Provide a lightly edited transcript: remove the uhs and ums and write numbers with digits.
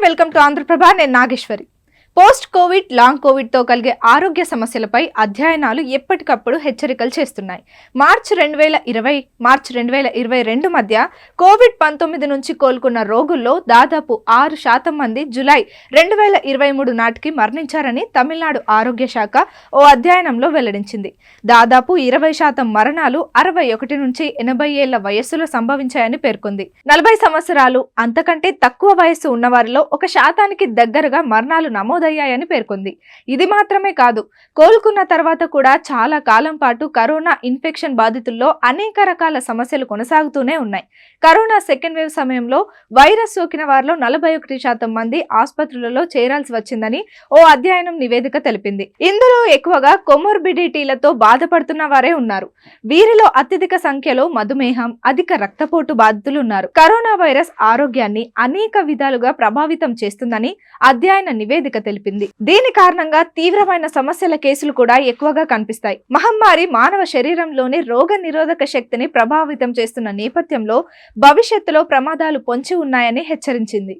Welcome to Andhra Prabha. నేను Nageshwari. Post COVID, long COVID తో కలిగే ఆరోగ్య సమస్యలపై అధ్యయనాలు ఎప్పటికప్పుడు హెచ్చరికలు చేస్తున్నాయి. మార్చి 2022 మధ్య కోవిడ్-19 నుంచి కోలుకున్న రోగుల్లో దాదాపు 6% మంది జూలై 2023 నాటికి మరణించారని తమిళనాడు ఆరోగ్య శాఖ ఓ అధ్యయనంలో వెల్లడించింది. దాదాపు 20% మరణాలు 61 నుంచి 80 ఏళ్ల వయస్సులో సంభవించాయని పేర్కొంది. 40 సంవత్సరాలు అంతకంటే తక్కువ వయస్సు ఉన్నవారిలో 1% దగ్గరగా మరణాలు నమోదయ్యాయని పేర్కొంది. ఇది మాత్రమే కాదు, కోలుకున్న తర్వాత కూడా చాలా కాలం పాటు కరోనా ఇన్ఫెక్షన్ బాధితుల్లో అనేక రకాల సమస్యలు కొనసాగుతూనే ఉన్నాయి. కరోనా సెకండ్ వేవ్ సమయంలో వైరస్ సోకిన వారిలో 41% మంది ఆసుపత్రులలో చేరాల్సి వచ్చిందని ఓ అధ్యయనం నివేదిక తెలిపింది. ఇందులో ఎక్కువగా కొమోర్బిడిటీలతో బాధపడుతున్న వారే ఉన్నారు. వీరిలో అత్యధిక సంఖ్యలో మధుమేహం, అధిక రక్తపోటు బాధితులు ఉన్నారు. కరోనా వైరస్ ఆరోగ్యాన్ని అనేక విధాలుగా ప్రభావితం చేస్తుందని అధ్యయన నివేదిక తెలిపింది. దీని కారణంగా తీవ్రమైన సమస్యల కేసులు కూడా ఎక్కువగా కనిపిస్తాయి. మహమ్మారి మానవ శరీరంలోని రోగ నిరోధక శక్తిని ప్రభావితం చేస్తున్న నేపథ్యంలో భవిష్యత్తులో ప్రమాదాలు పొంచి ఉన్నాయని హెచ్చరించింది.